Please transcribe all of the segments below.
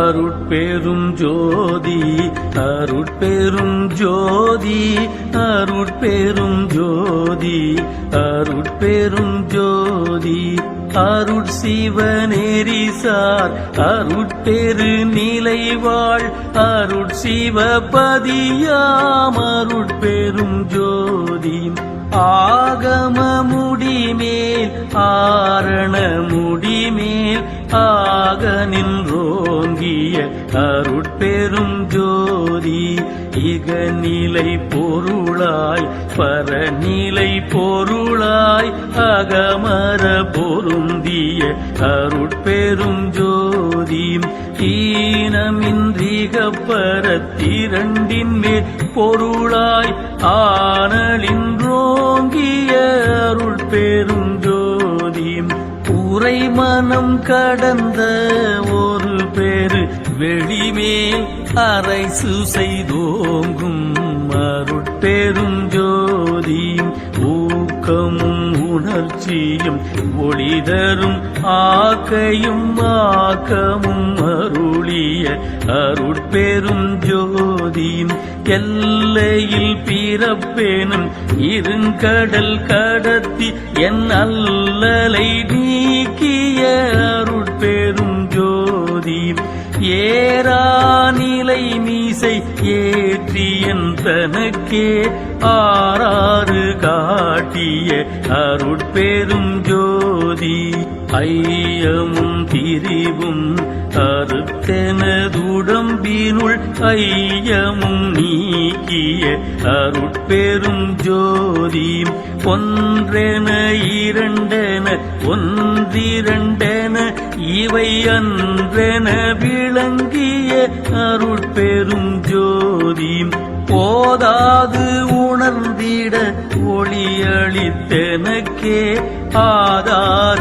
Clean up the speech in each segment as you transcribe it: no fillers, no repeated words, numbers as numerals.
அருட்பெரும் ஜோதி அருட்பெரும் ஜோதி அருட்பெரும் ஜோதி அருட்பெரும் ஜோதி அருட்சிவநெறிசார் அருட்பெரு நிலைவாழ் அருட்சிவபதியாம் அருட்பெரும் ஜோதி ஆகம முடிமேல் ஆரண முடிமேல் ஆக நின்றோங்கிய அருட்பெரும் ஜோதி இகநிலை பொருளாய் பரநிலை பொருளாய் அகமர பொருந்திய அருட்பெரும் ஜோதி ஈனமின்றிகப்பரத்திரண்டின் மேல் பொருளாய் ஆனலின்றோங்கிய அருட்பெரும் ஜோதி உரை மனம் கடந்த ஒரு பேரு வெளிமேல் அரைசு செய்தோங்கும் அருட்பெரும் ஜோதி ஊக்கமும் உணர்ச்சியும் ஒளிதரும் ஆக்கையும் ஆக்கமும் அருளிய அருட்பெரும் ஜோதி எல்லையில் பிறப்பேனும் இருங்கடல் கடத்தி என் அல்லலை நீக்கிய அருட்பெரும் ஜோதி ஏறாநிலை மீசை ஏற்றியன் தனக்கே ஆறாறு காட்டிய அருட்பெரும் ஜோதி ஐயமும் திரிவும் அறுத்தெனதுடம்பினுள் ஐயமும் நீக்கிய அருட்பெரும் ஜோதி ஒன்றென இரண்டென ஒன்றிரண்டென இவை அன்றென விளங்கிய அருட்பெரும் ஜோதி போதாது உணர்ந்திட ஒளியளித்தெனக்கே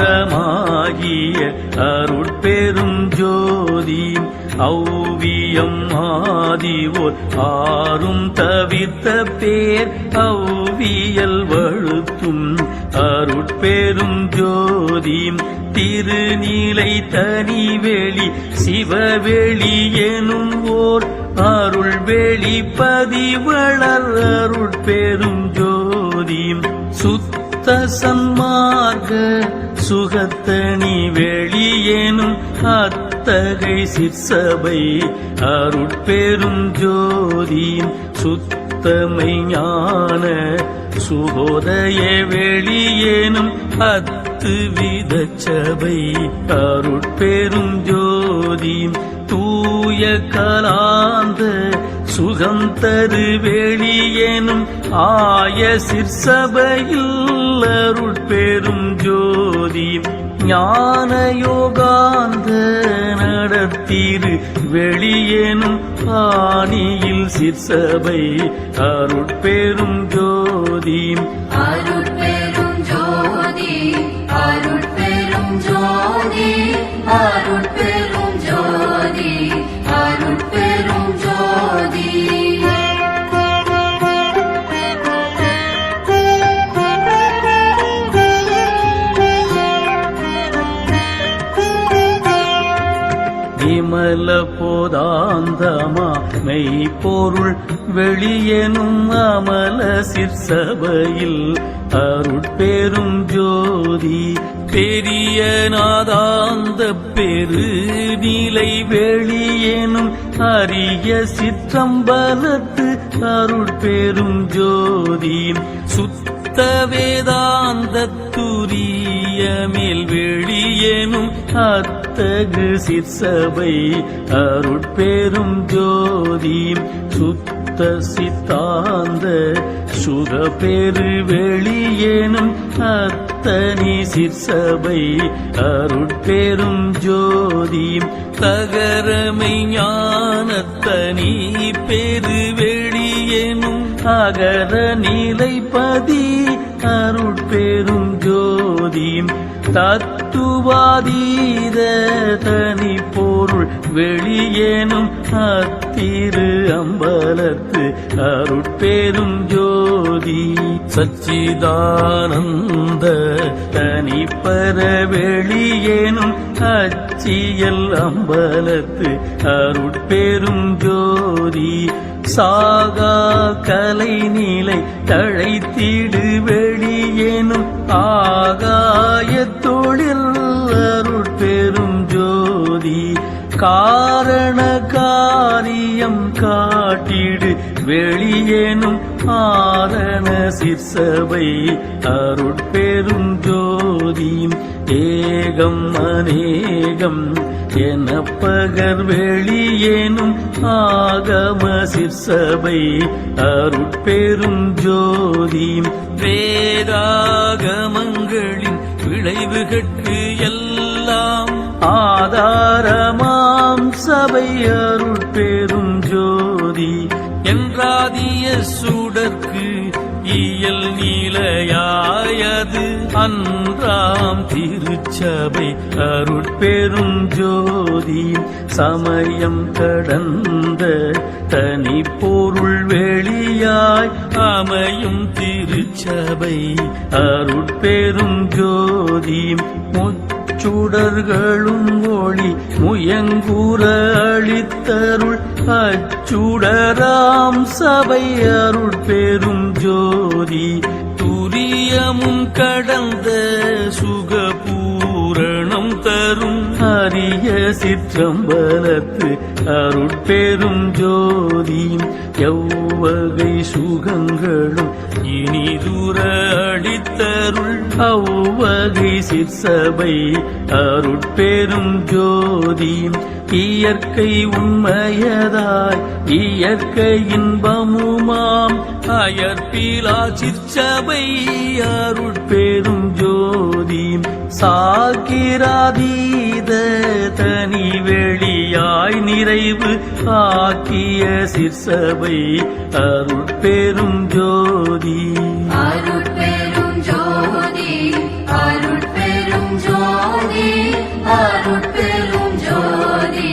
ஆதாரமாகிய அருட்பெரும் ஜோதி ஔவியம் ஆதிவோர் ஆறும் தவிர்த்த பேர் ஔவியல் வழுத்தும் அருட்பெரும் ஜோதி திருநீலை தனிவெளி சிவவெளி எனும் ஓர் அருள் வெளிப்பதிவளர் அருட்பெரும் ஜோதி சுத்த சன்மார்க்க சுகத்தனி வெளியேனும் அத்தகை சிற்சபை அருட்பெரும் ஜோதி சுத்தமை ஞான சுகோதய வெளியேனும் அத்துவித சபை அருட்பெரும் ஜோதி தூய கலாந்த சுகம் தரு வெளியேனும் ஆய சிற்சபையில் அருட்பெரும் ஜோதி ஞான யோகாந்த நடத்திரு வெளியேனும் ஆணியில் சிற்சபை அருட்பெரும் ஜோதி அருட்பெரும் ஜோதி அருட்பெரும் ஜோதி அருட்பெரும் ஜோதி அருட்பெரும் ஜோதி விமல போதாந்தமா மெய்ப்பொருள் வெளியெனும் அமல சிற்சபையில் அருட்பெரும் ஜோதி பெரிய நாதாந்த பெரு நிலை வெளியேனும் அரிய சிற்றம்பலத்து அருட்பெரும் ஜோதி சுத்த வேதாந்த துரிய மேல் வெளியேனும் அத்தகு சிற்சபை அருட்பெரும் ஜோதி சுத்த சித்தாந்த சுகப்பெரு வெளியேனும் அத்தனி சிற்சபை அருட்பெரும் ஜோதி தகரமை ஞானத்தனி பெரு வெளியேனும் அகர நிலைப்பதி அருட்பெரும் ஜோதி தத்துவாதீத தனி பொருள் வெளியேனும் அத்திரு அம்பலத்து அருட்பெரும் ஜோதி சச்சிதானந்த தனிப்பர வெளியேனும் அச்சியல் அம்பலத்து அருட்பெரும் ஜோதி சாகா கலை நிலை தழைத்திடு வெளியேனும் ஆகாய தொழில் அருட்பெரும் ஜோதி காரண காரியம் காட்டிடு வெளியேனும் ஆரண சிற்சபை அருட்பெரும் ஜோதி ஏகம் அநேகம் என பகர் வெளியேனும் ஆகம சிற்சபை அருட்பெரும் ஜோதி வேதாகமங்களின் விளைவுகட்கு எல்லாம் ஆதாரமாம் சபை அருட்பெரும் ஜோதி என்றாதிய சுடற்கு இயல் நீலையாயது அன்றாம் திருச்சபை அருட்பெரும் ஜோதி சமயம் கடந்த தனி பொருள் வெளியாய் அமையும் திருச்சபை அருட்பெரும் ஜோதி சுடர்களும் ஒளி முயங்குற அளித்தருள் அச்சுடராம் சபை அருட்பெரும் ஜோதி துரியமும் கடந்த சுகபூரணம் தரும் அரிய சிற்றம்பலத்து அருட்பெரும் ஜோதி எவ்வகை சுகங்களும் இனிதுர அளித்தருள் அவ்வகை சிற்சபை அருட்பெரும் ஜோதி இயற்கை உண்மையதாய் இயற்கை இன்பமுமாம் அயற்பிலா சிற்சபை அருட்பெரும் ஜோதி சாக்கிராதீத தனி வெளியாய் நிறைவு ஆக்கிய சிற்சபை அருட்பெரும் ஜோதி அருட்பெரும் ஜோதி அருட்பெரும் ஜோதி அருட்பெரும் ஜோதி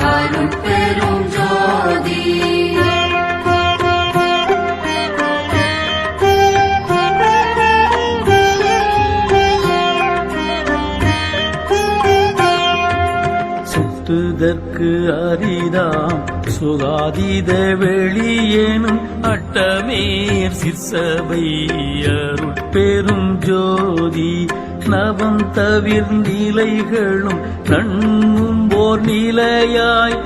அருட்பெரும் ஜோதி சுட்டுதற்கு அரிதாம் சுகாதீத வெளியேனும் அட்டமேர் சிற்சபை அருட்பெரும் ஜோதி நவம் தவிர் நிலைகளும் நண்ணும் ஓர் நிலையாய்